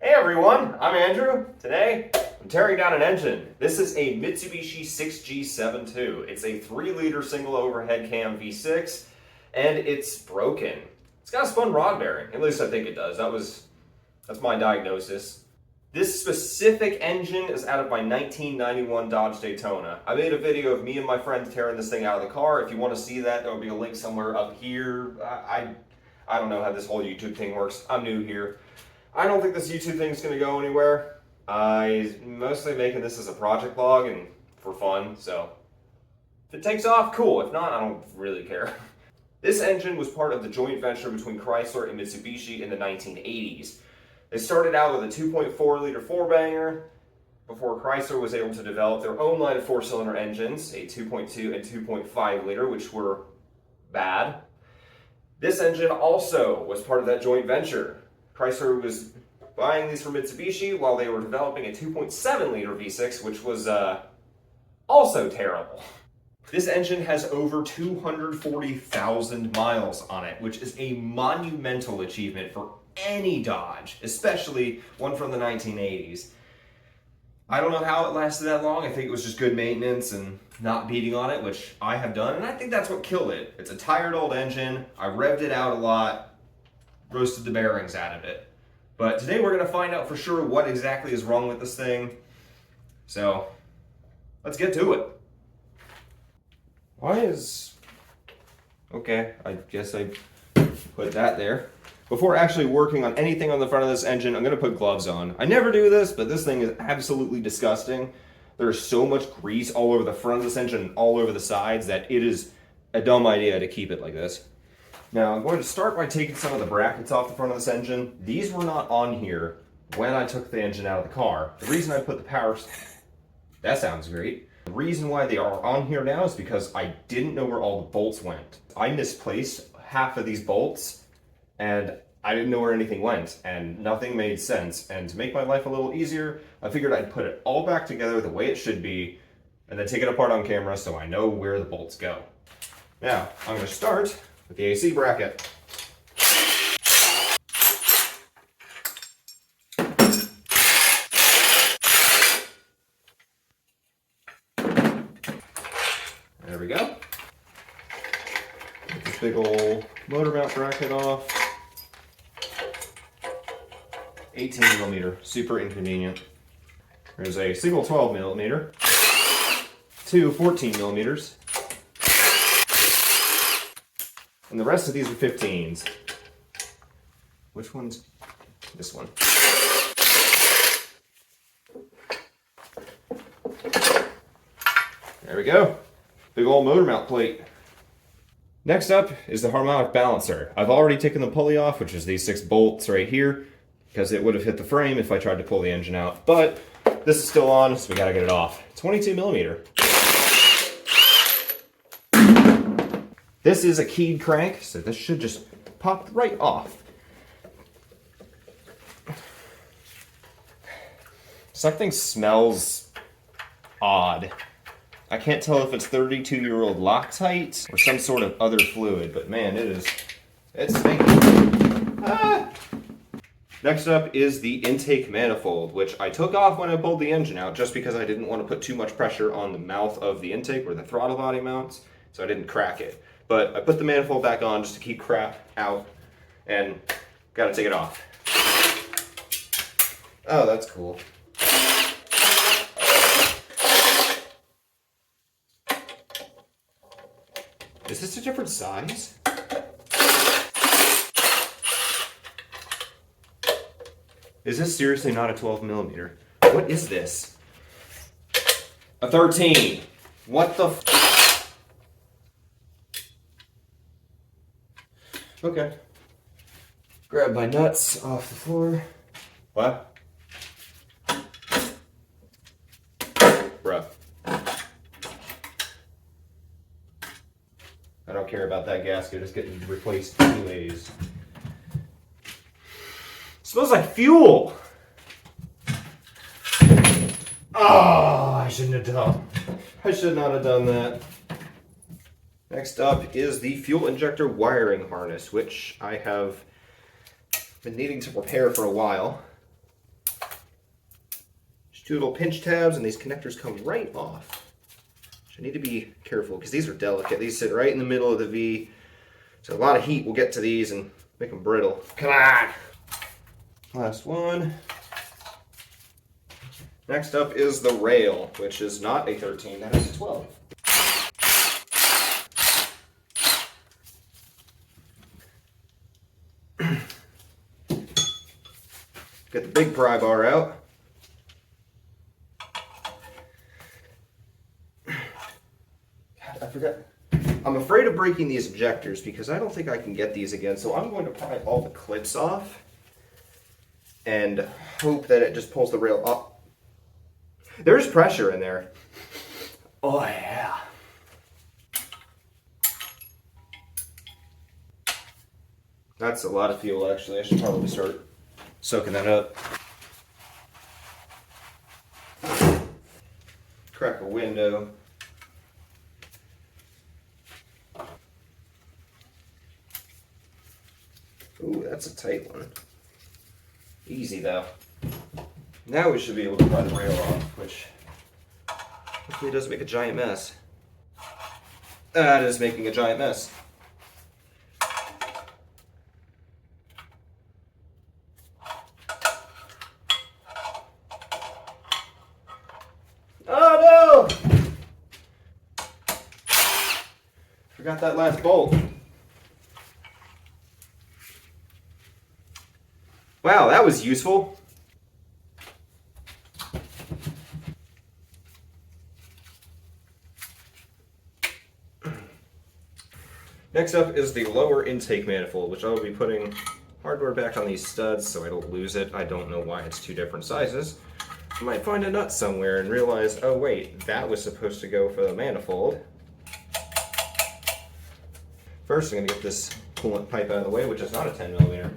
Hey everyone, I'm Andrew. Today, I'm tearing down an engine. This is a Mitsubishi 6G72. It's a 3-liter single overhead cam V6, and it's broken. It's got a spun rod bearing. At least I think it does. That's my diagnosis. This specific engine is out of my 1991 Dodge Daytona. I made a video of me and my friends tearing this thing out of the car. If you want to see that, there will be a link somewhere up here. I don't know how this whole YouTube thing works. I'm new here. I don't think this YouTube thing is going to go anywhere. I'm mostly making this as a project vlog and for fun, so if it takes off, cool. If not, I don't really care. This engine was part of the joint venture between Chrysler and Mitsubishi in the 1980s. They started out with a 2.4-liter four-banger before Chrysler was able to develop their own line of four-cylinder engines, a 2.2 and 2.5-liter, which were bad. This engine also was part of that joint venture. Chrysler was buying these from Mitsubishi while they were developing a 2.7-liter V6, which was also terrible. This engine has over 240,000 miles on it, which is a monumental achievement for any Dodge, especially one from the 1980s. I don't know how it lasted that long. I think it was just good maintenance and not beating on it, which I have done, and I think that's what killed it. It's a tired old engine. I revved it out a lot. Roasted the bearings out of it. But today we're going to find out for sure what exactly is wrong with this thing. So, let's get to it. Okay, I guess I put that there. Before actually working on anything on the front of this engine, I'm going to put gloves on. I never do this, but this thing is absolutely disgusting. There's so much grease all over the front of this engine and all over the sides that it is a dumb idea to keep it like this. Now, I'm going to start by taking some of the brackets off the front of this engine. These were not on here when I took the engine out of the car. The reason I put the power... That sounds great. The reason why they are on here now is because I didn't know where all the bolts went. I misplaced half of these bolts, and I didn't know where anything went, and nothing made sense. And to make my life a little easier, I figured I'd put it all back together the way it should be, and then take it apart on camera so I know where the bolts go. Now, I'm going to start with the AC bracket. There we go. Get this big old motor mount bracket off. 18mm, super inconvenient. There's a single 12mm, two 14mm, and the rest of these are 15s. Which one's this one? There we go. Big old motor mount plate. Next up is the harmonic balancer. I've already taken the pulley off, which is these 6 bolts right here, because it would have hit the frame if I tried to pull the engine out. But this is still on, so we gotta get it off. 22mm. This is a keyed crank, so this should just pop right off. Something smells odd. I can't tell if it's 32-year-old Loctite or some sort of other fluid, but man, it's stinky. Ah! Next up is the intake manifold, which I took off when I pulled the engine out just because I didn't want to put too much pressure on the mouth of the intake where the throttle body mounts, so I didn't crack it. But I put the manifold back on just to keep crap out, and gotta take it off. Oh, that's cool. Is this a different size? Is this seriously not a 12mm? What is this? A 13. What the f... Okay. Grab my nuts off the floor. What? Bruh. I don't care about that gasket, it's getting replaced anyways. Smells like fuel! Oh, I shouldn't have done. I should not have done that. Next up is the fuel injector wiring harness, which I have been needing to repair for a while. two little pinch tabs, and these connectors come right off. Which I need to be careful because these are delicate. These sit right in the middle of the V. So a lot of heat will get to these and make them brittle. Come on! Last one. Next up is the rail, which is not a 13, that is a 12. Get the big pry bar out. God, I forgot. I'm afraid of breaking these ejectors because I don't think I can get these again, so I'm going to pry all the clips off and hope that it just pulls the rail up. There's pressure in there. Oh yeah. That's a lot of fuel actually. I should probably start soaking that up. Crack a window. Ooh, that's a tight one. Easy though. Now we should be able to pry the rail off, which hopefully doesn't make a giant mess. That is making a giant mess. Oh no! Forgot that last bolt. Wow, that was useful. Next up is the lower intake manifold, which I will be putting hardware back on these studs so I don't lose it. I don't know why it's two different sizes. I might find a nut somewhere and realize, oh wait, that was supposed to go for the manifold. First, I'm going to get this coolant pipe out of the way, which is not a 10 millimeter.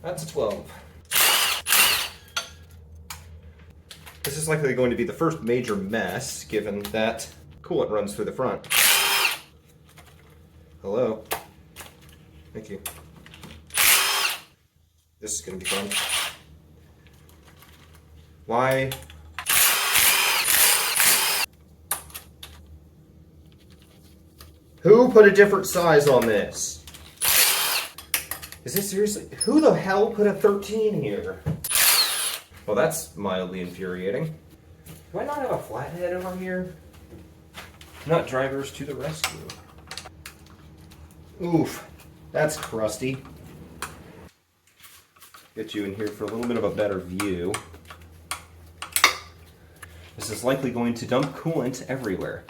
That's a 12. This is likely going to be the first major mess, given that coolant runs through the front. Hello. Thank you. This is going to be fun. Why? Who put a different size on this? Is this seriously? Who the hell put a 13 here? Well, that's mildly infuriating. Do I not have a flathead over here? Nut drivers to the rescue. Oof, that's crusty. Get you in here for a little bit of a better view. This is likely going to dump coolant everywhere.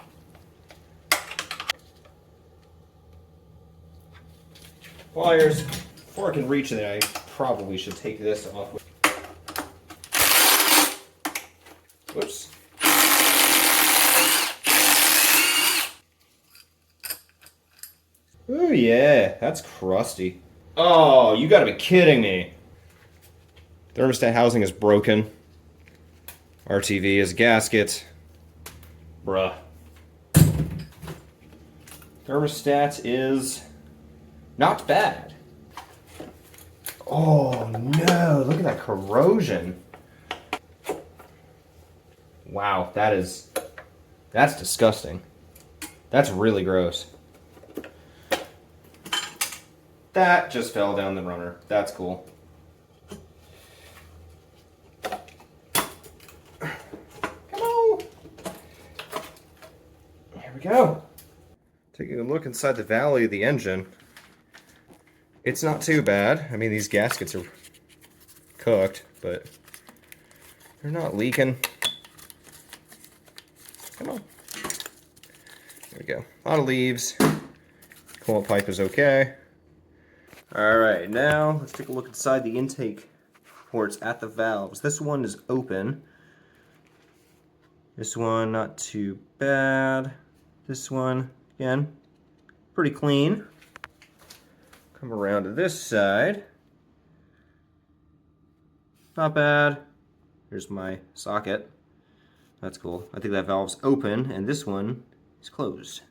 Pliers. Before I can reach it, I probably should take this off. Whoops. Oh yeah, that's crusty. Oh, you gotta be kidding me. Thermostat housing is broken. RTV is gasket. Bruh. Thermostat is not bad. Oh no, look at that corrosion. Wow, that's disgusting. That's really gross. That just fell down the runner. That's cool. Come on. Here we go. Taking a look inside the valley of the engine. It's not too bad. I mean, these gaskets are cooked, but they're not leaking. Come on. There we go. A lot of leaves. Coolant pipe is okay. Alright, now let's take a look inside the intake ports at the valves. This one is open. This one, not too bad. This one, again, pretty clean. Come around to this side. Not bad. Here's my socket. That's cool. I think that valve's open, and this one is closed.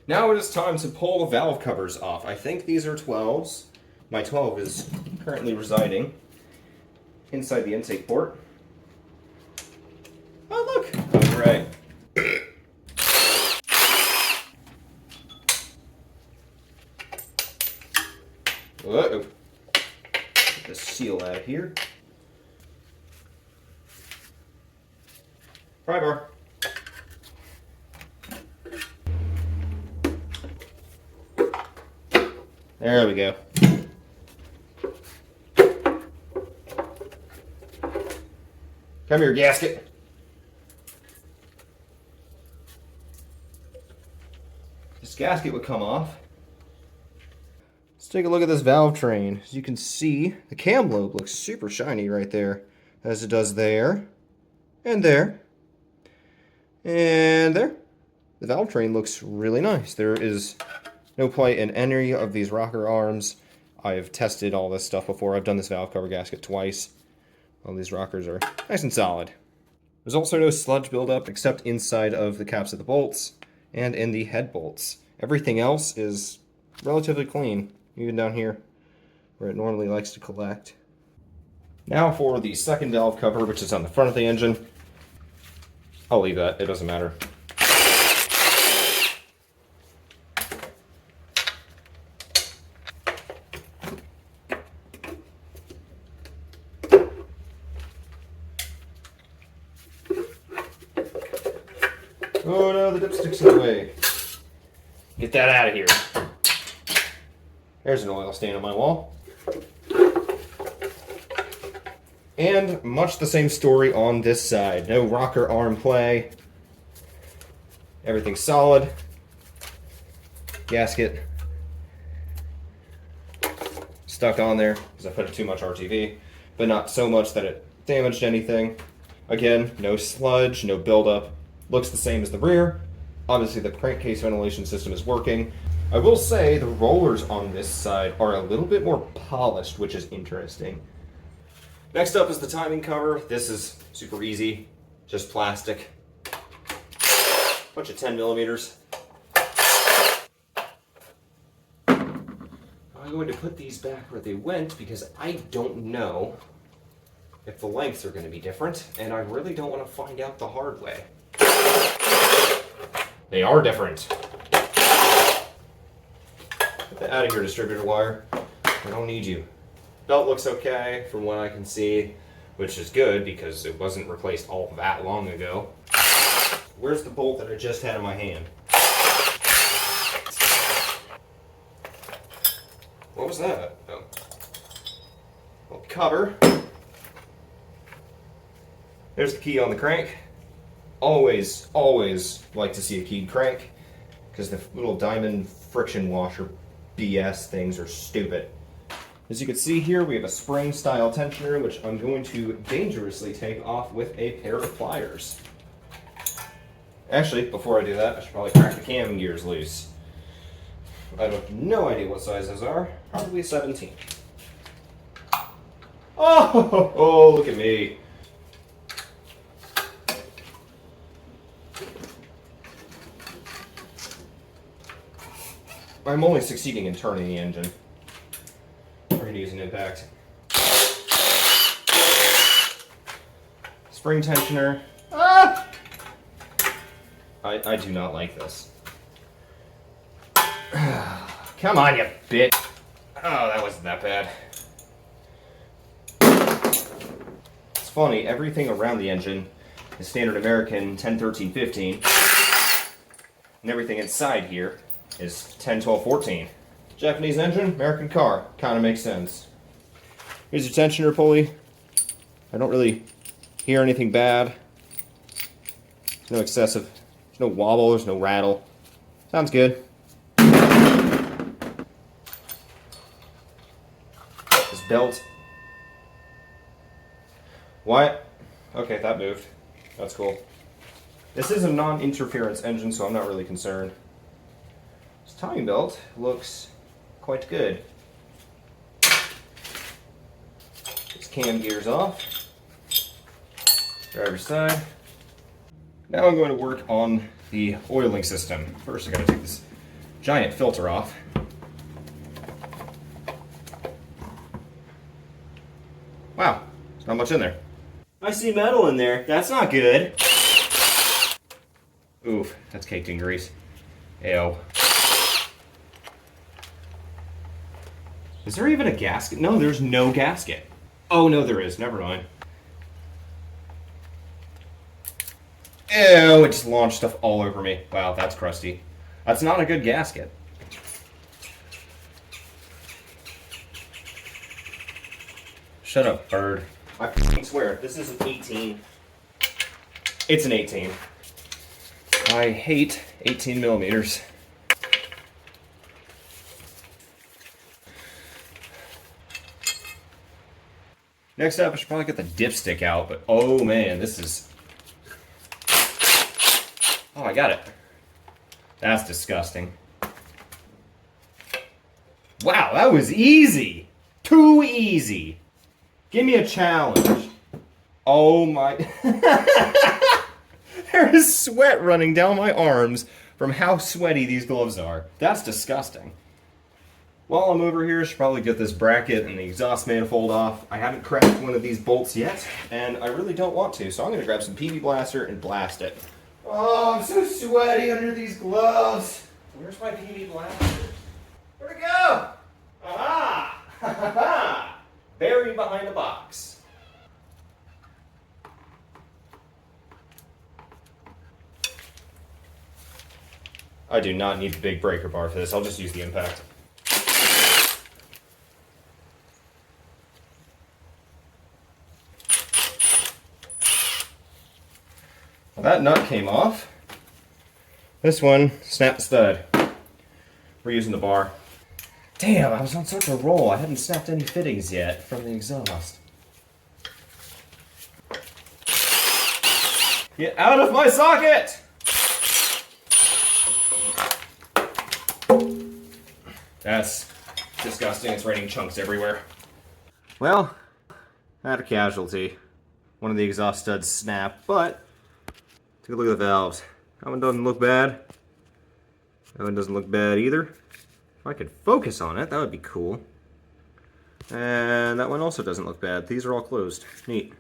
Now it is time to pull the valve covers off. I think these are 12s. My 12 is currently residing inside the intake port. Pry bar. There we go. Come here, gasket. This gasket would come off. Let's take a look at this valve train. As you can see, the cam lobe looks super shiny right there, as it does there, and there, and there. The valve train looks really nice. There is no play in any of these rocker arms. I've tested all this stuff before. I've done this valve cover gasket twice. All these rockers are nice and solid. There's also no sludge buildup except inside of the caps of the bolts and in the head bolts. Everything else is relatively clean, even down here where it normally likes to collect. Now for the second valve cover, which is on the front of the engine. I'll leave that, it doesn't matter. Oh no, the dipstick's in the way. Get that out of here. There's an oil stain on my wall. And much the same story on this side. No rocker arm play. Everything's solid. Gasket stuck on there because I put too much RTV, but not so much that it damaged anything. Again, no sludge, no buildup. Looks the same as the rear. Obviously the crankcase ventilation system is working. I will say the rollers on this side are a little bit more polished, which is interesting. Next up is the timing cover. This is super easy, just plastic. Bunch of 10 millimeters. I'm going to put these back where they went because I don't know if the lengths are going to be different, and I really don't want to find out the hard way. They are different. Get that out of here, distributor wire. I don't need you. Belt looks okay from what I can see, which is good because it wasn't replaced all that long ago. Where's the bolt that I just had in my hand? What was that? Oh. Well, cover. There's the key on the crank. Always, always like to see a keyed crank because the little diamond friction washer BS things are stupid. As you can see here, we have a spring style tensioner, which I'm going to dangerously take off with a pair of pliers. Actually, before I do that, I should probably crack the cam gears loose. I have no idea what size those are. Probably a 17. Oh, look at me. I'm only succeeding in turning the engine. We're going to use an impact. Spring tensioner. Ah! I do not like this. Come on, you bitch. Oh, that wasn't that bad. It's funny, everything around the engine is standard American 10, 13, 15. And everything inside here is 10, 12, 14. Japanese engine, American car. Kind of makes sense. Here's your tensioner pulley. I don't really hear anything bad. There's no excessive, there's no wobble, there's no rattle. Sounds good. This belt. What? Okay, that moved. That's cool. This is a non-interference engine, so I'm not really concerned. This timing belt looks quite good. This cam gears off. Driver's side. Now I'm going to work on the oiling system. First I gotta take this giant filter off. Wow, there's not much in there. I see metal in there. That's not good. Oof, that's caked in grease. Ew. Is there even a gasket? No, there's no gasket. Oh, no, there is. Never mind. Ew, it just launched stuff all over me. Wow, that's crusty. That's not a good gasket. Shut up, bird. I f***ing swear, this is an 18. It's an 18. I hate 18 millimeters. Next up, I should probably get the dipstick out, but oh man, this is... Oh, I got it. That's disgusting. Wow, that was easy. Too easy. Give me a challenge. Oh my... There is sweat running down my arms from how sweaty these gloves are. That's disgusting. While I'm over here, I should probably get this bracket and the exhaust manifold off. I haven't cracked one of these bolts yet, and I really don't want to, so I'm going to grab some PV Blaster and blast it. Oh, I'm so sweaty under these gloves. Where's my PV Blaster? Where'd it go? Aha! Ha ha ha! Buried behind a box. I do not need the big breaker bar for this. I'll just use the impact. Well, that nut came off. This one snapped the stud. We're using the bar. Damn, I was on such a roll. I hadn't snapped any fittings yet from the exhaust. Get out of my socket! That's disgusting. It's raining chunks everywhere. Well, I had a casualty. One of the exhaust studs snapped, but take a look at the valves. That one doesn't look bad. That one doesn't look bad either. If I could focus on it, that would be cool. And that one also doesn't look bad. These are all closed. Neat.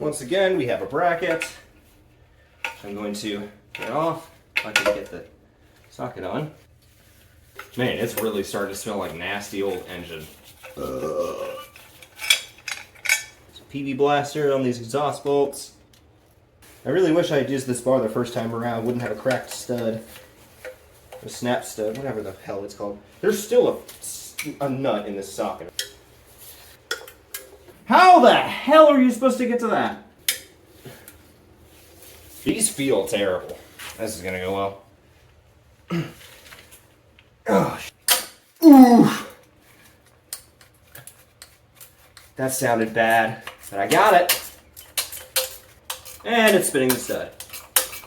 Once again, we have a bracket. I'm going to get off. If I can get the socket on. Man, it's really starting to smell like nasty old engine. PV Blaster on these exhaust bolts. I really wish I had used this bar the first time around. Wouldn't have a cracked stud. A snap stud, whatever the hell it's called. There's still a nut in this socket. How the hell are you supposed to get to that? These feel terrible. This is gonna go well. Oh, ooh. That sounded bad, but I got it. And it's spinning the stud.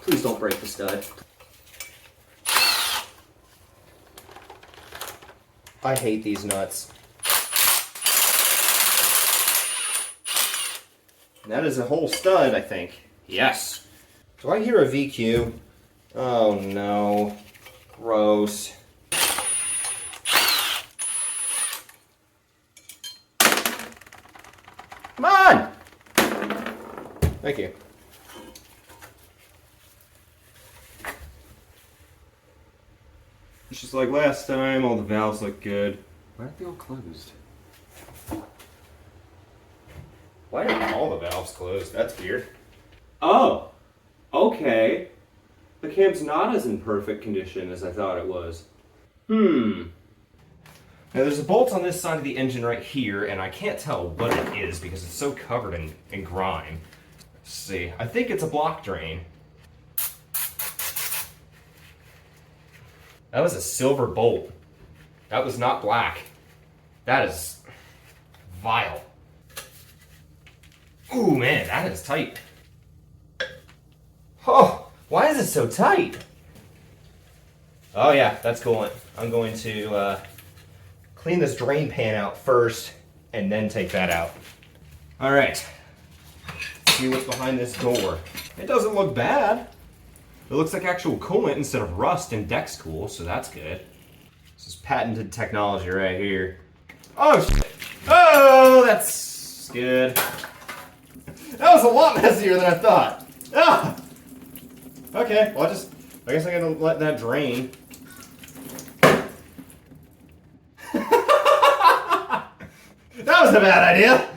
Please don't break the stud. I hate these nuts. And that is a whole stud, I think. Yes. Do I hear a VQ? Oh no. Gross. Come on! Thank you. It's just like last time, all the valves look good. Why aren't they all closed? Why aren't all the valves closed? That's weird. Oh, okay. The cam's not as in perfect condition as I thought it was. Now there's a bolt on this side of the engine right here, and I can't tell what it is because it's so covered in grime. Let's see. I think it's a block drain. That was a silver bolt. That was not black. That is vile. Ooh, man, that is tight. Oh, why is it so tight? Oh yeah, that's coolant. I'm going to clean this drain pan out first and then take that out. All right, see what's behind this door. It doesn't look bad. It looks like actual coolant instead of rust and Dex Cool, so that's good. This is patented technology right here. Oh, shit. Oh, that's good. That was a lot messier than I thought. Ah! Okay, well, I guess I'm gonna let that drain. That was a bad idea.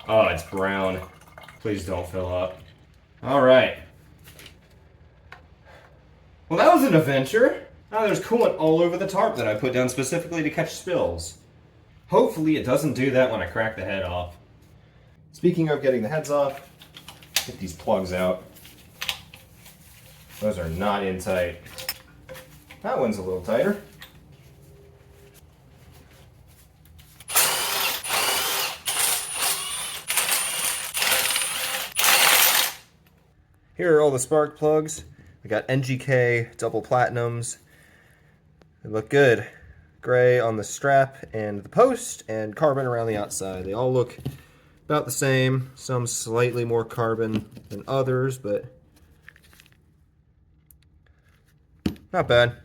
Oh, it's brown. Please don't fill up. All right. Well, that was an adventure. Now there's coolant all over the tarp that I put down specifically to catch spills. Hopefully it doesn't do that when I crack the head off. Speaking of getting the heads off, get these plugs out. Those are not in tight. That one's a little tighter. Here are all the spark plugs. I got NGK double platinums. They look good. Gray on the strap and the post, and carbon around the outside. They all look about the same. Some slightly more carbon than others, but not bad.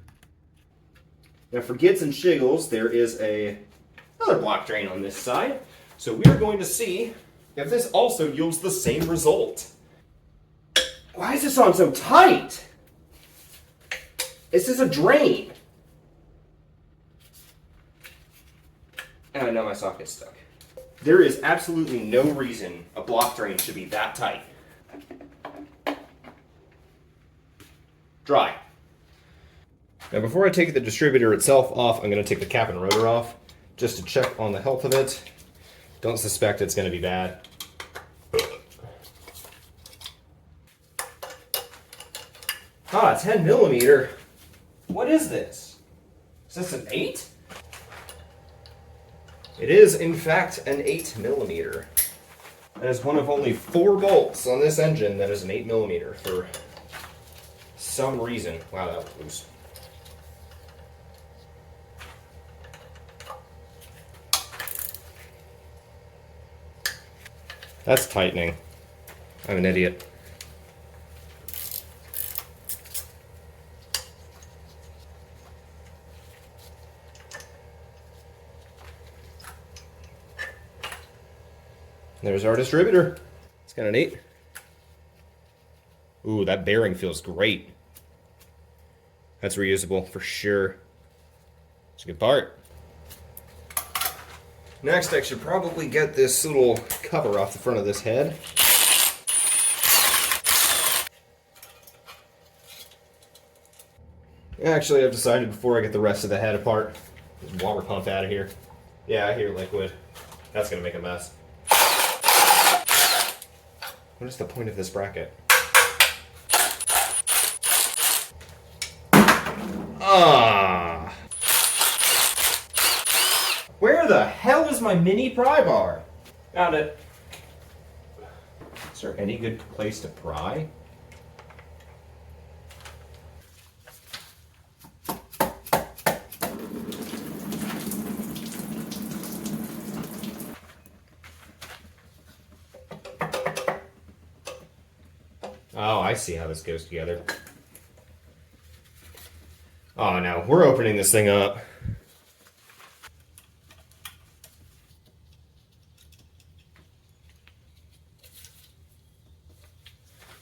Now for gits and shiggles, there is another block drain on this side. So we are going to see if this also yields the same result. Why is this on so tight? This is a drain. And I know my socket's stuck. There is absolutely no reason a block drain should be that tight. Dry. Now before I take the distributor itself off, I'm going to take the cap and rotor off just to check on the health of it. Don't suspect it's going to be bad. Ah, 10 millimeter. What is this? Is this an 8? It is, in fact, an 8 millimeter. That is one of only 4 bolts on this engine that is an 8 millimeter for some reason. Wow, that was loose. That's tightening. I'm an idiot. There's our distributor. It's got an 8. Ooh, that bearing feels great. That's reusable for sure. It's a good part. Next, I should probably get this little cover off the front of this head. Actually, I've decided before I get the rest of the head apart, just water pump out of here. Yeah, I hear liquid. That's gonna make a mess. What is the point of this bracket? Ah! Where the hell is my mini pry bar? Found it. Is there any good place to pry? Oh, I see how this goes together. Oh no, we're opening this thing up.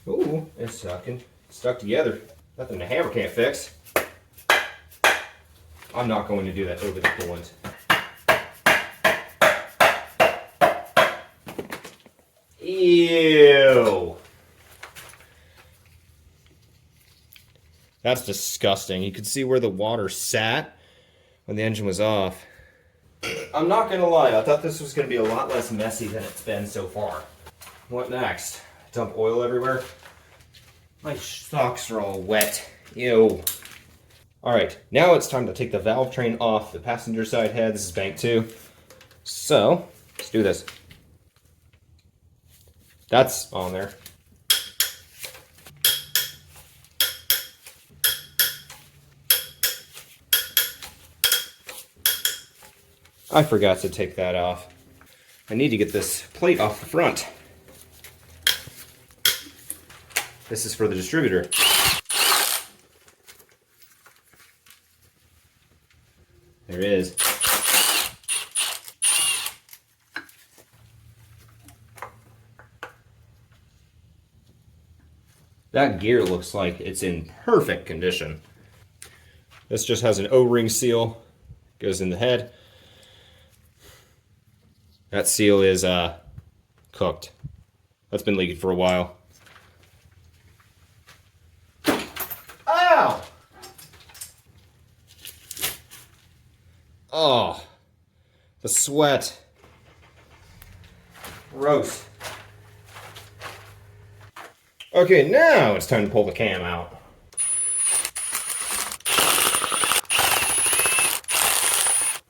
Ooh, it's stuck together. Nothing the hammer can't fix. I'm not going to do that over the coolant. Ew. That's disgusting. You could see where the water sat when the engine was off. I'm not gonna lie, I thought this was gonna be a lot less messy than it's been so far. What next? Dump oil everywhere? My socks are all wet. Ew. Alright, now it's time to take the valve train off the passenger side head. This is bank 2. So, let's do this. That's on there. I forgot to take that off. I need to get this plate off the front. This is for the distributor. There it is. That gear looks like it's in perfect condition. This just has an O-ring seal. Goes in the head. That seal is cooked. That's been leaking for a while. Ow! Oh, the sweat. Gross. Okay, now it's time to pull the cam out.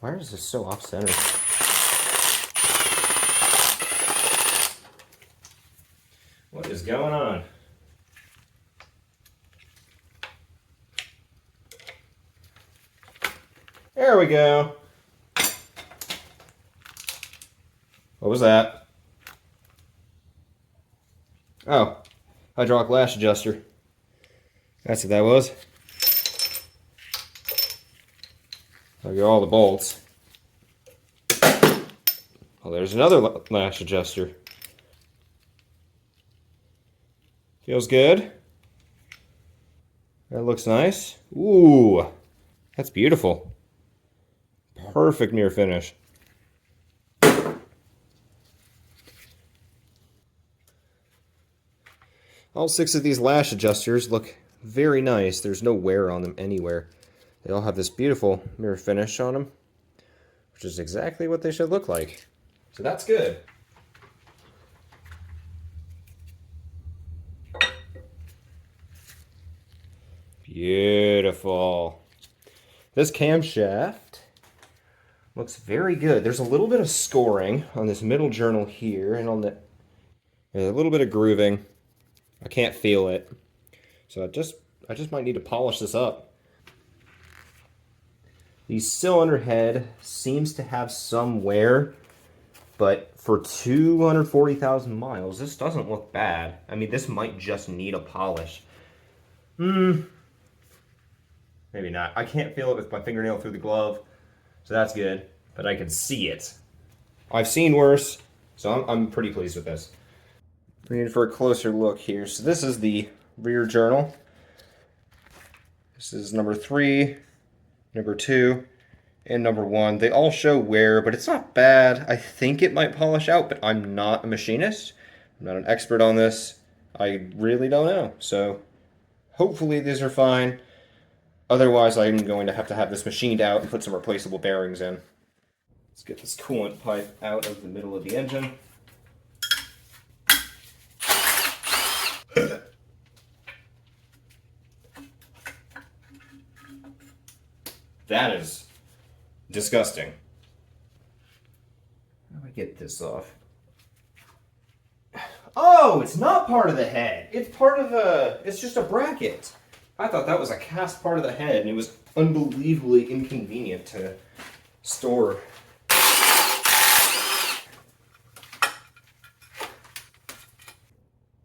Why is this so off-center? What is going on? There we go. What was that? Oh, hydraulic lash adjuster. That's what that was. I'll get all the bolts. Oh, there's another lash adjuster. Feels good. That looks nice. Ooh, that's beautiful. Perfect mirror finish. All 6 of these lash adjusters look very nice. There's no wear on them anywhere. They all have this beautiful mirror finish on them, which is exactly what they should look like. So that's good. Beautiful. This camshaft looks very good. There's a little bit of scoring on this middle journal here, and on the a little bit of grooving. I can't feel it, so I just might need to polish this up. The cylinder head seems to have some wear, but for 240,000 miles, this doesn't look bad. I mean, this might just need a polish. Maybe not. I can't feel it with my fingernail through the glove, so that's good, but I can see it. I've seen worse, so I'm pretty pleased with this. Bring in for a closer look here. So this is the rear journal. This is number 3, number 2, and number 1. They all show wear, but it's not bad. I think it might polish out, but I'm not a machinist. I'm not an expert on this. I really don't know. So hopefully these are fine. Otherwise, I'm going to have this machined out and put some replaceable bearings in. Let's get this coolant pipe out of the middle of the engine. That is disgusting. How do I get this off? Oh, it's not part of the head. It's part of it's just a bracket. I thought that was a cast part of the head, and it was unbelievably inconvenient to store.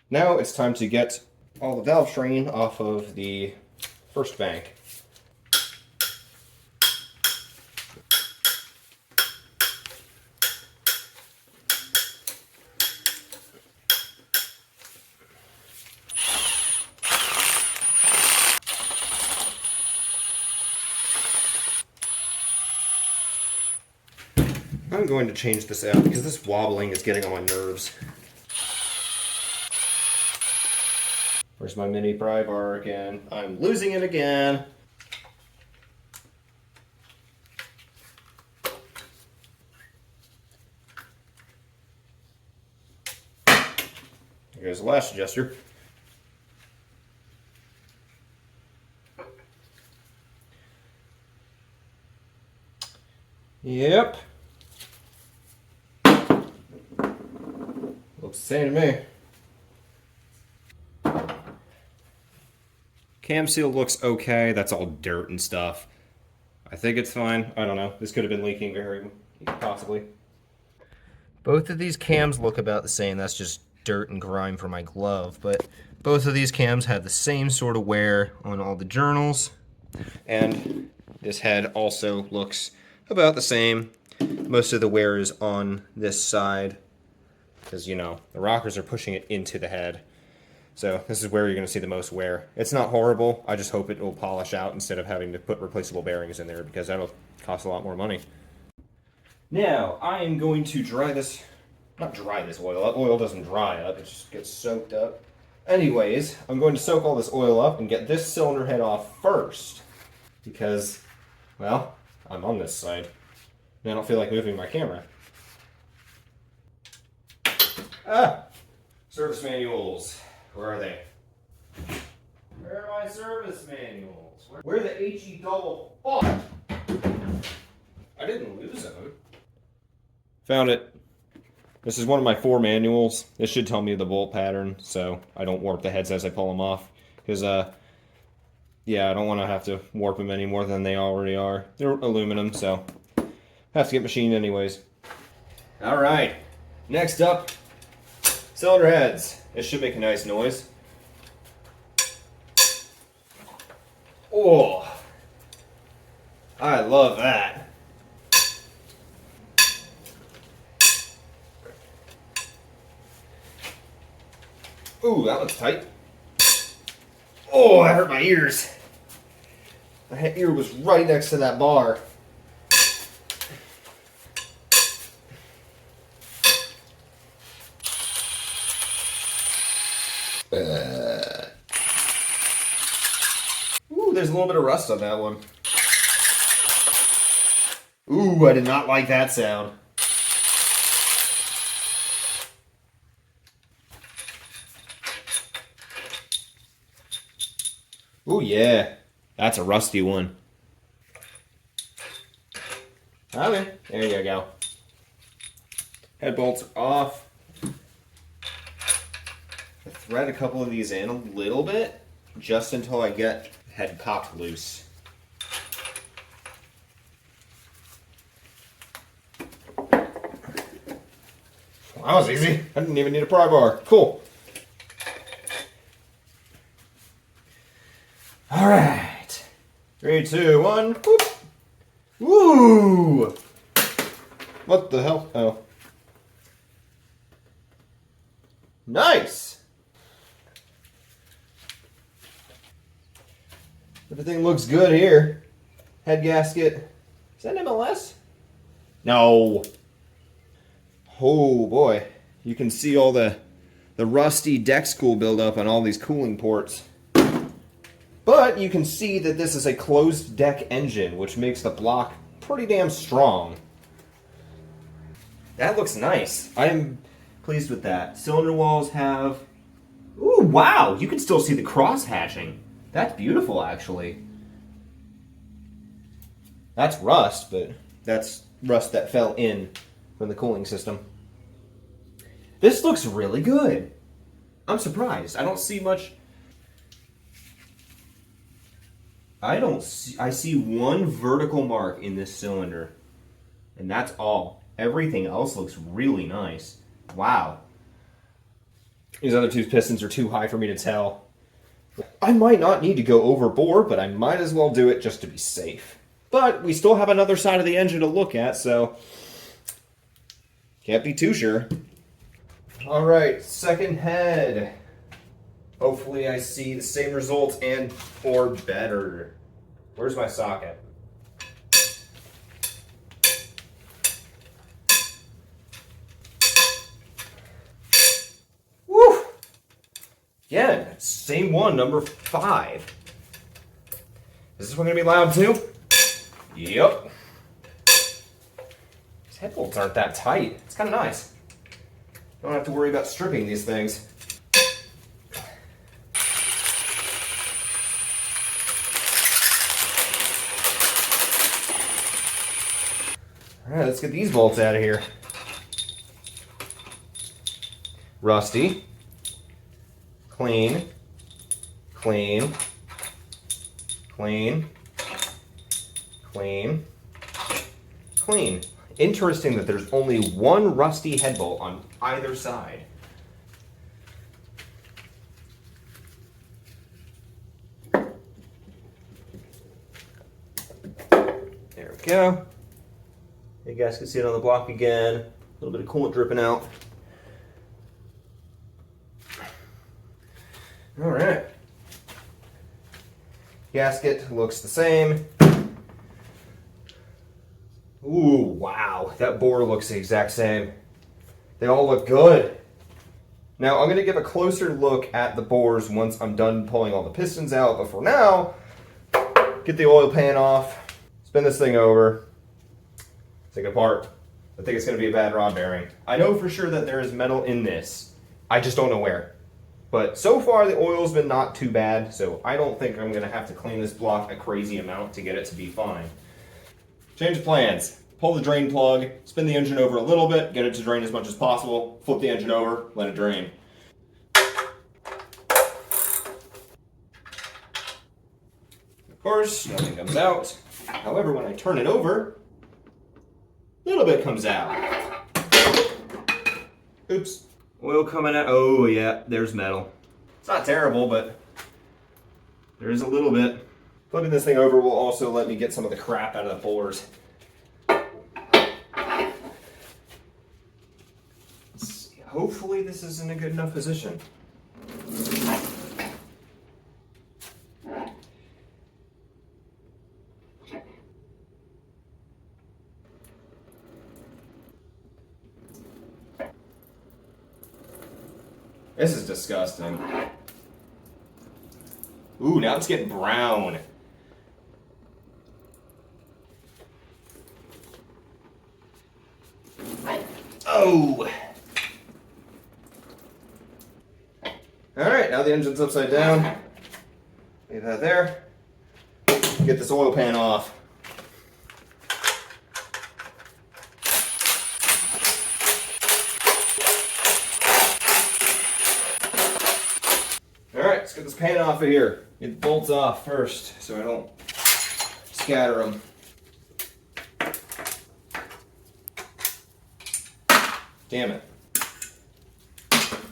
Now it's time to get all the valve train off of the first bank. I'm going to change this out because this wobbling is getting on my nerves. Where's my mini pry bar again? I'm losing it again. Here goes the lash adjuster. Yep. Looks the same to me. Cam seal looks okay. That's all dirt and stuff. I think it's fine. I don't know. This could have been leaking very possibly. Both of these cams look about the same. That's just dirt and grime from my glove. But both of these cams have the same sort of wear on all the journals. And this head also looks about the same. Most of the wear is on this side because, you know, the rockers are pushing it into the head. So this is where you're going to see the most wear. It's not horrible. I just hope it will polish out instead of having to put replaceable bearings in there because that'll cost a lot more money. Now, I am going to dry this, not dry this oil. Oil doesn't dry up, it just gets soaked up. Anyways, I'm going to soak all this oil up and get this cylinder head off first. Because, well, I'm on this side. And I don't feel like moving my camera. Ah! Service manuals. Where are they? Where are my service manuals? Where are the HE double fuck? I didn't lose them. Found it. This is one of my 4 manuals. This should tell me the bolt pattern, so I don't warp the heads as I pull them off. Because, yeah, I don't want to have to warp them any more than they already are. They're aluminum, so have to get machined anyways. Alright, next up, cylinder heads. This should make a nice noise. Oh, I love that. Ooh, that looks tight. Oh, that hurt my ears. My ear was right next to that bar. Ooh, there's a little bit of rust on that one. Ooh, I did not like that sound. Ooh, yeah. That's a rusty one. Okay, there you go. Head bolts are off. I thread a couple of these in a little bit, just until I get the head popped loose. Well, that was easy. I didn't even need a pry bar. Cool. Alright. 3, 2, 1. Whoop. Woo! What the hell? Oh. Nice! Everything looks good here. Head gasket. Is that MLS? No. Oh boy. You can see all the rusty deck spool buildup on all these cooling ports. But you can see that this is a closed deck engine, which makes the block pretty damn strong. That looks nice. I'm pleased with that. Cylinder walls have... Ooh, wow! You can still see the cross hatching. That's beautiful, actually. That's rust, but that's rust that fell in from the cooling system. This looks really good. I'm surprised. I don't see much... I see one vertical mark in this cylinder, and that's all. Everything else looks really nice. Wow. These other 2 pistons are too high for me to tell. I might not need to go overboard, but I might as well do it just to be safe. But we still have another side of the engine to look at, so can't be too sure. All right, second head. Hopefully I see the same results and or better. Where's my socket? Woo! Again, same one, number 5. Is this one gonna be loud too? Yep. These head bolts aren't that tight. It's kind of nice. Don't have to worry about stripping these things. Alright, let's get these bolts out of here. Rusty. Clean. Clean. Clean. Clean. Clean. Interesting that there's only one rusty head bolt on either side. There we go. You guys can see it on the block again. A little bit of coolant dripping out. All right. Gasket looks the same. Ooh, wow. That bore looks the exact same. They all look good. Now I'm going to give a closer look at the bores once I'm done pulling all the pistons out, but for now, get the oil pan off, spin this thing over, take it apart. I think it's going to be a bad rod bearing. I know for sure that there is metal in this. I just don't know where. But so far the oil's been not too bad, so I don't think I'm going to have to clean this block a crazy amount to get it to be fine. Change of plans. Pull the drain plug, spin the engine over a little bit, get it to drain as much as possible, flip the engine over, let it drain. Of course, nothing comes out. However, when I turn it over, a little bit comes out. Oops. Oil coming out. Oh yeah, there's metal. It's not terrible, but there is a little bit. Flipping this thing over will also let me get some of the crap out of the bores. Hopefully this is in a good enough position. This is disgusting. Ooh, now it's getting brown. Oh! Alright, now the engine's upside down. Leave that there. Get this oil pan off. Alright, let's get this pan off of here. Get the bolts off first so I don't scatter them. Damn it.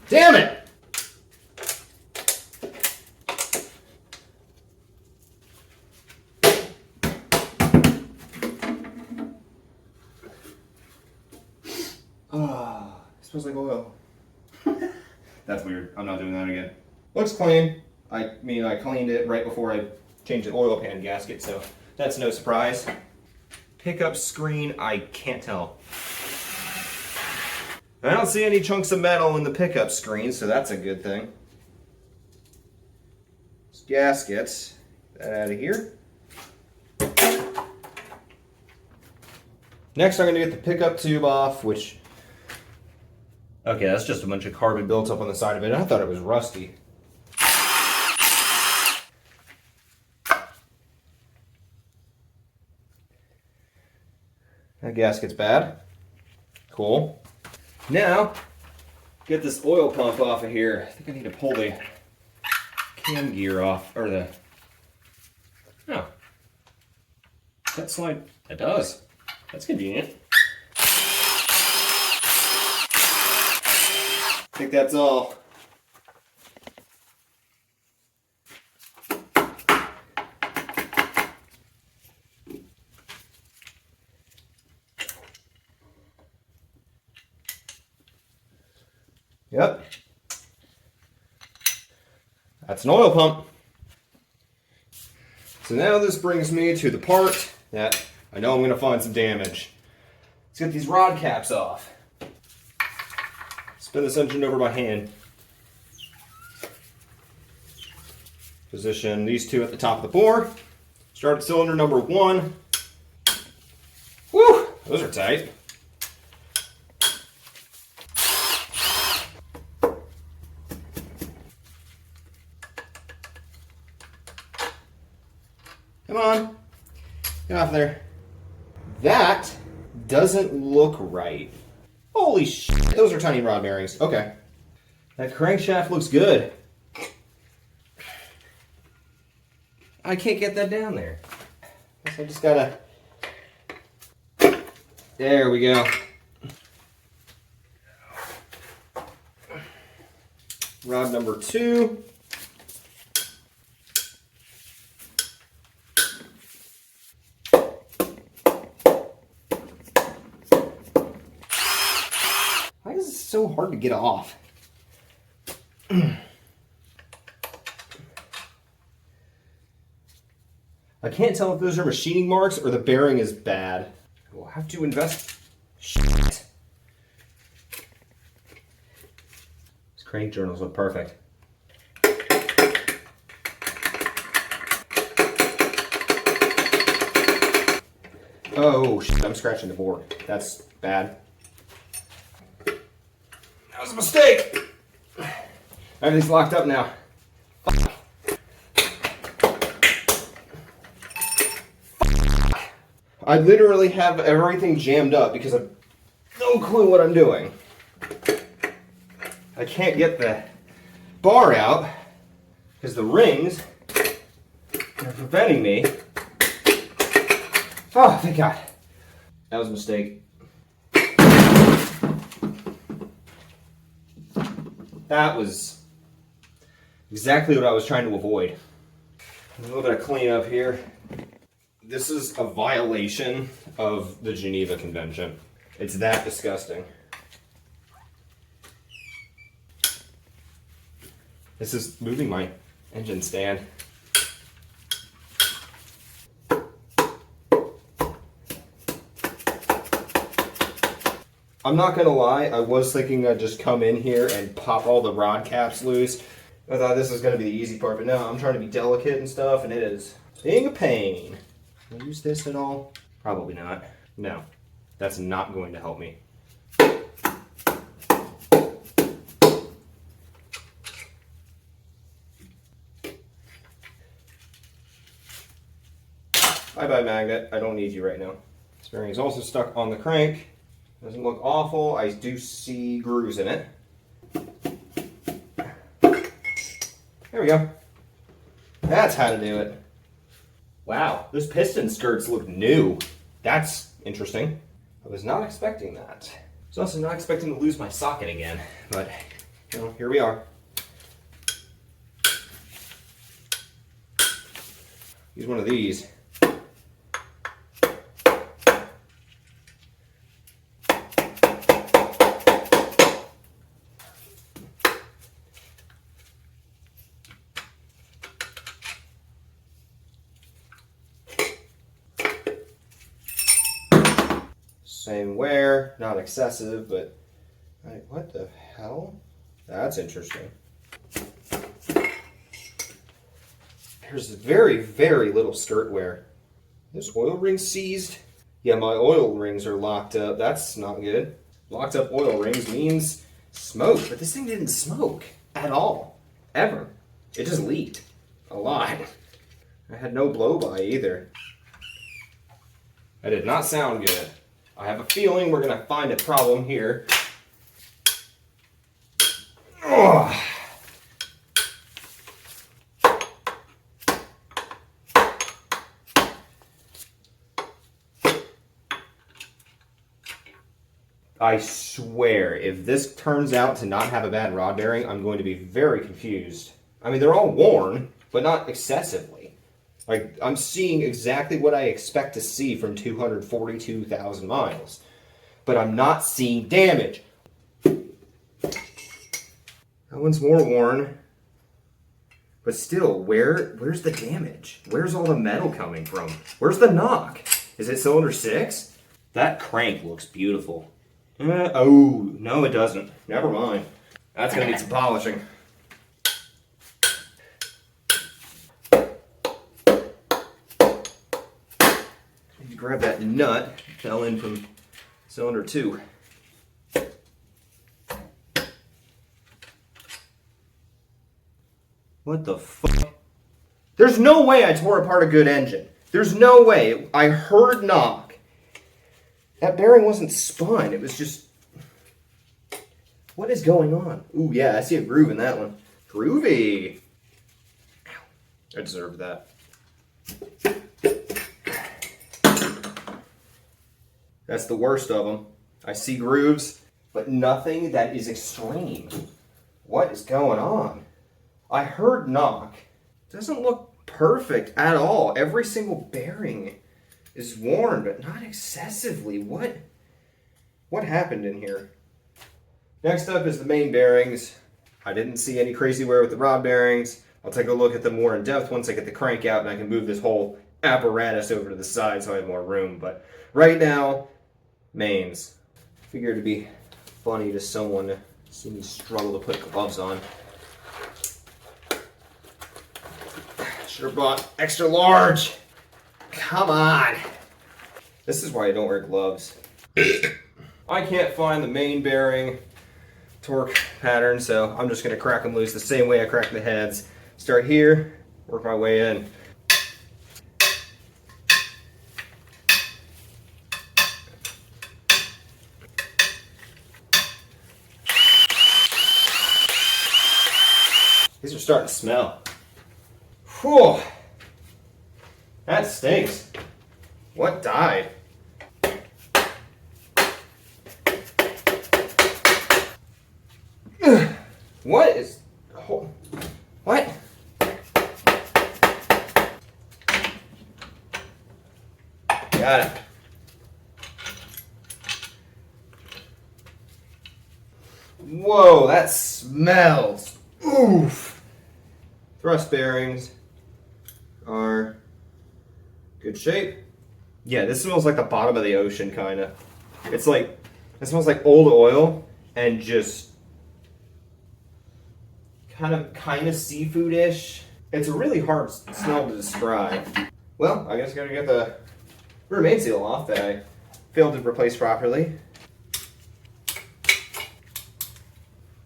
Damn it! Ah, it smells like oil. That's weird. I'm not doing that again. Looks clean. I mean, I cleaned it right before I changed the oil pan gasket, so that's no surprise. Pickup screen, I can't tell. I don't see any chunks of metal in the pickup screen, so that's a good thing. This gasket, get that out of here. Next, I'm going to get the pickup tube off, which... Okay, that's just a bunch of carbon built up on the side of it. I thought it was rusty. That gasket's bad. Cool. Now, get this oil pump off of here. I think I need to pull the cam gear off, or the... Oh. Does that slide? It does. That's convenient. I think that's all. Yep. That's an oil pump. So now this brings me to the part that I know I'm going to find some damage. Let's get these rod caps off. Spin this engine over by hand. Position these two at the top of the bore. Start at cylinder number 1. Woo! Those are tight. Come on. Get off there. That doesn't look right. Holy shit, those are tiny rod bearings. Okay. That crankshaft looks good. I can't get that down there. Guess I just gotta... There we go. Rod number 2. Why is this so hard to get off? I can't tell if those are machining marks or the bearing is bad. We'll have to invest. Shit. This Crank journals look perfect. Oh, shit, I'm scratching the board. That's bad. That was a mistake! Everything's locked up now. I literally have everything jammed up because I've no clue what I'm doing. I can't get the bar out because the rings are preventing me. Oh, thank God. That was a mistake. That was exactly what I was trying to avoid. A little bit of cleanup here. This is a violation of the Geneva Convention. It's that disgusting. This is moving my engine stand. I'm not gonna lie, I was thinking I'd just come in here and pop all the rod caps loose. I thought this was gonna be the easy part, but no, I'm trying to be delicate and stuff, and it is being a pain. Can I use this at all? Probably not. No, that's not going to help me. Bye-bye magnet, I don't need you right now. This bearing is also stuck on the crank. Doesn't look awful. I do see grooves in it. There we go. That's how to do it. Wow, those piston skirts look new. That's interesting. I was not expecting that. I was also not expecting to lose my socket again, but you know, here we are. Use one of these. Same wear, not excessive, but what the hell? That's interesting. There's very, very little skirt wear. This oil ring seized? Yeah, my oil rings are locked up. That's not good. Locked up oil rings means smoke, but this thing didn't smoke at all, ever. It just leaked a lot. I had no blow by either. That did not sound good. I have a feeling we're gonna find a problem here. Ugh. I swear, if this turns out to not have a bad rod bearing, I'm going to be very confused. I mean, they're all worn, but not excessively. Like, I'm seeing exactly what I expect to see from 242,000 miles. But I'm not seeing damage. That one's more worn. But still, where's the damage? Where's all the metal coming from? Where's the knock? Is it cylinder 6? That crank looks beautiful. Oh, no it doesn't. Never mind. That's gonna need some polishing. Grab that nut, fell in from cylinder 2. What the fuck? There's no way I tore apart a good engine. There's no way. I heard knock. That bearing wasn't spun. It was just... What is going on? Ooh, yeah, I see a groove in that one. Groovy. Ow. I deserved that. That's the worst of them. I see grooves, but nothing that is extreme. What is going on? I heard knock. Doesn't look perfect at all. Every single bearing is worn, but not excessively. What happened in here? Next up is the main bearings. I didn't see any crazy wear with the rod bearings. I'll take a look at them more in depth once I get the crank out and I can move this whole apparatus over to the side so I have more room. But right now, mains. Figured it'd be funny to someone See me struggle to put gloves on. Should have bought extra large. Come on. This is why I don't wear gloves. I can't find the main bearing torque pattern, so I'm just gonna crack them loose the same way I crack the heads. Start here, work my way in. These are starting to smell. Whew. That stinks. What died? What is... What? Got it. Whoa, that smells. Oof. Thrust bearings are good shape. Yeah, this smells like the bottom of the ocean, kind of. It's like, it smells like old oil and just kind of seafood-ish. It's a really hard smell to describe. Well, I guess I gotta get the rear main seal off that I failed to replace properly.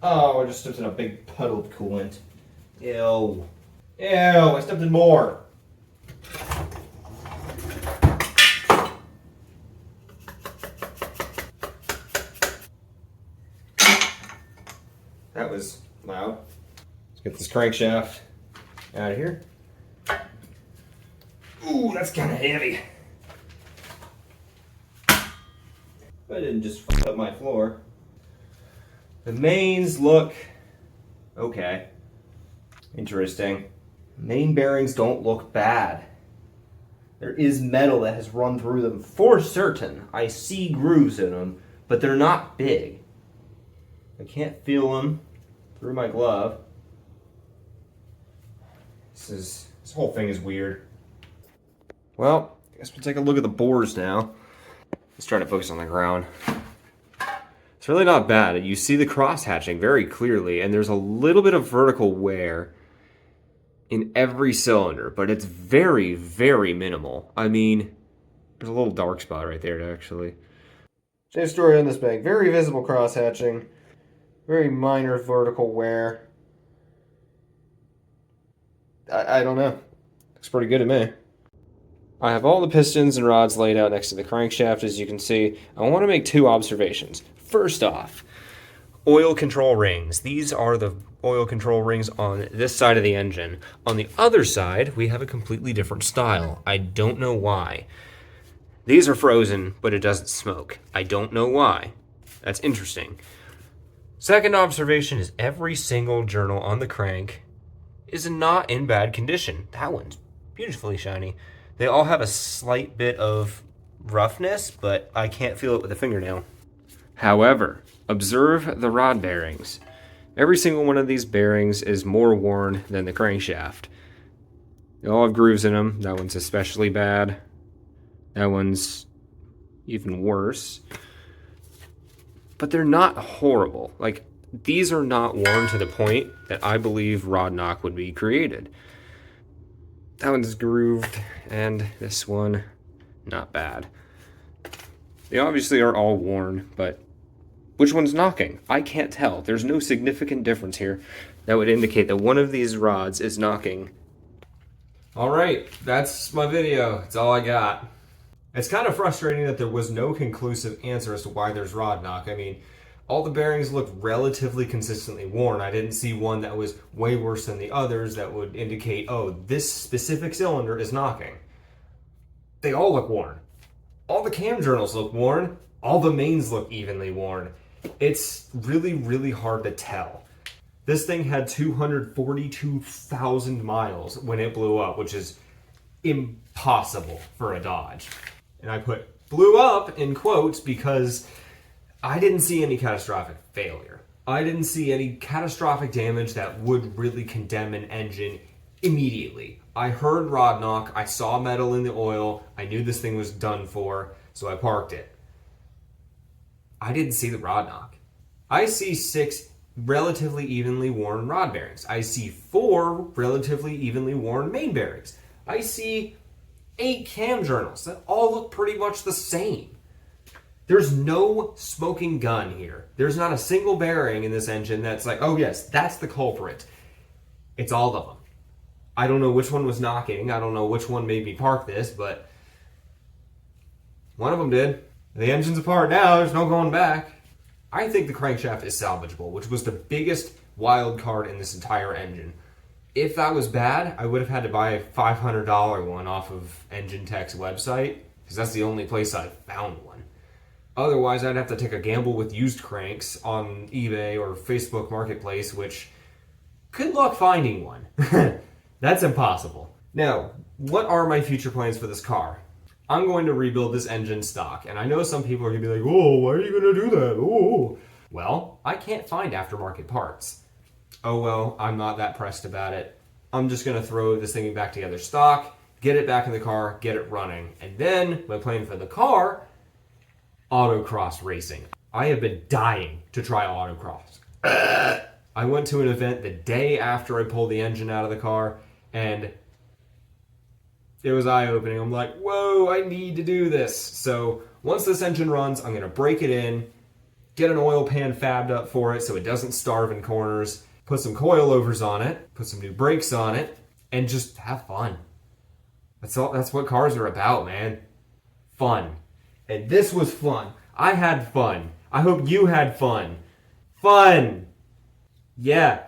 Oh, I just stepped in a big puddle of coolant. Ew. Ew, I stepped in more. That was loud. Let's get this crankshaft out of here. Ooh, that's kind of heavy. I didn't just fuck up my floor. The mains look okay. Interesting. Main bearings don't look bad. There is metal that has run through them for certain. I see grooves in them, but they're not big. I can't feel them through my glove. This whole thing is weird. Well, I guess we'll take a look at the bores now. Let's try to focus on the ground. It's really not bad. You see the cross hatching very clearly, and there's a little bit of vertical wear in every cylinder, but it's very, very minimal. I mean, there's a little dark spot right there, actually. Same story on this bag. Very visible cross hatching. Very minor vertical wear. I don't know. Looks pretty good to me. I have all the pistons and rods laid out next to the crankshaft, as you can see. I want to make two observations. First off, oil control rings. These are the oil control rings on this side of the engine. On the other side, we have a completely different style. I don't know why. These are frozen, but it doesn't smoke. I don't know why. That's interesting. Second observation is every single journal on the crank is not in bad condition. That one's beautifully shiny. They all have a slight bit of roughness, but I can't feel it with a fingernail. However, observe the rod bearings. Every single one of these bearings is more worn than the crankshaft. They all have grooves in them. That one's especially bad. That one's even worse. But they're not horrible. Like, these are not worn to the point that I believe rod knock would be created. That one's grooved, and this one, not bad. They obviously are all worn, but which one's knocking? I can't tell. There's no significant difference here that would indicate that one of these rods is knocking. Alright, that's my video. That's all I got. It's kind of frustrating that there was no conclusive answer as to why there's rod knock. I mean, all the bearings looked relatively consistently worn. I didn't see one that was way worse than the others that would indicate, oh, this specific cylinder is knocking. They all look worn. All the cam journals look worn. All the mains look evenly worn. It's really, really hard to tell. This thing had 242,000 miles when it blew up, which is impossible for a Dodge. And I put blew up in quotes because I didn't see any catastrophic failure. I didn't see any catastrophic damage that would really condemn an engine immediately. I heard rod knock, I saw metal in the oil, I knew this thing was done for, so I parked it. I didn't see the rod knock. I see 6 relatively evenly worn rod bearings. I see 4 relatively evenly worn main bearings. I see 8 cam journals that all look pretty much the same. There's no smoking gun here. There's not a single bearing in this engine that's like, oh yes, that's the culprit. It's all of them. I don't know which one was knocking. I don't know which one made me park this, but one of them did. The engine's apart now. There's no going back. I think the crankshaft is salvageable, which was the biggest wild card in this entire engine. If that was bad, I would have had to buy a $500 one off of Engine Tech's website, because that's the only place I found one. Otherwise, I'd have to take a gamble with used cranks on eBay or Facebook Marketplace, which, good luck finding one. That's impossible. Now, what are my future plans for this car? I'm going to rebuild this engine stock, and I know some people are going to be like, oh, why are you going to do that? Oh. Well, I can't find aftermarket parts. Oh well, I'm not that pressed about it. I'm just going to throw this thing back together stock, get it back in the car, get it running. And then, my plan for the car, autocross racing. I have been dying to try autocross. I went to an event the day after I pulled the engine out of the car, and it was eye-opening. I'm like, whoa, I need to do this. So once this engine runs, I'm going to break it in, get an oil pan fabbed up for it so it doesn't starve in corners, put some coilovers on it, put some new brakes on it, and just have fun. That's what cars are about, man. Fun. And this was fun. I had fun. I hope you had fun. Fun! Yeah.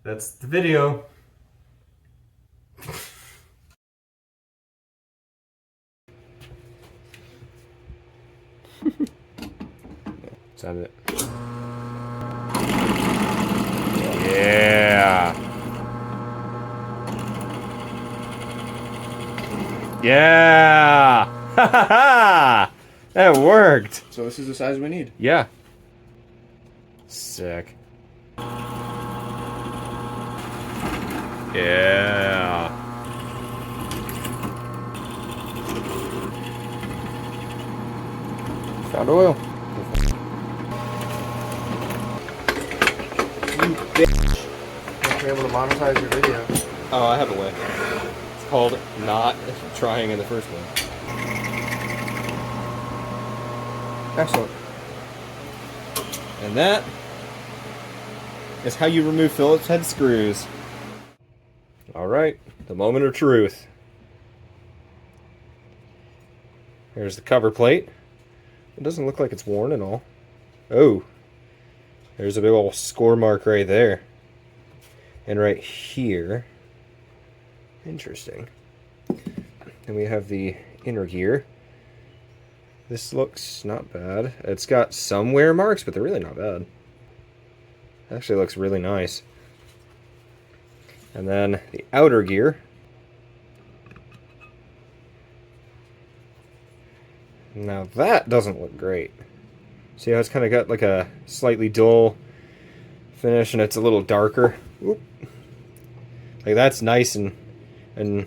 That's the video. Is that it? Yeah. Yeah. Ha ha ha. That worked. So this is the size we need. Yeah. Sick. Yeah. Found oil. You bitch. Not able to monetize your video. Oh, I have a way. It's called not trying in the first place. Excellent. And that is how you remove Phillips head screws. Alright, the moment of truth. Here's the cover plate. It doesn't look like it's worn at all. Oh, there's a big old score mark right there. And right here. Interesting. And we have the inner gear. This looks not bad. It's got some wear marks, but they're really not bad. Actually looks really nice. And then the outer gear. Now that doesn't look great. See how it's kind of got like a slightly dull finish and it's a little darker? Oop. Like that's nice and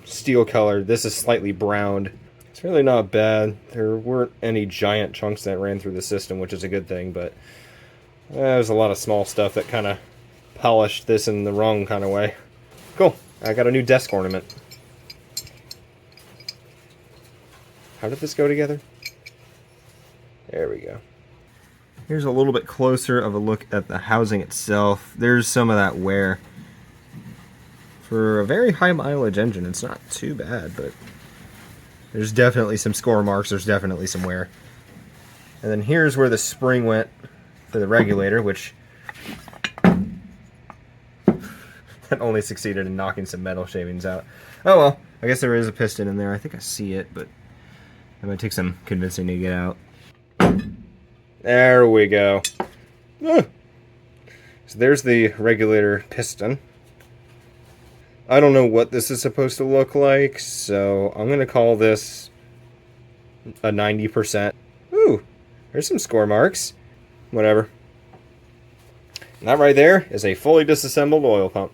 steel colored. This is slightly browned. It's really not bad. There weren't any giant chunks that ran through the system, which is a good thing, but there's a lot of small stuff that kind of polished this in the wrong kind of way. Cool. I got a new desk ornament. How did this go together? There we go. Here's a little bit closer of a look at the housing itself. There's some of that wear. For a very high mileage engine, it's not too bad, but there's definitely some score marks. There's definitely some wear. And then here's where the spring went for the regulator, which that only succeeded in knocking some metal shavings out. Oh well, I guess there is a piston in there. I think I see it, but it might take some convincing to get out. There we go. Ah. So there's the regulator piston. I don't know what this is supposed to look like, so I'm going to call this a 90%. Ooh, there's some score marks. Whatever. And that right there is a fully disassembled oil pump.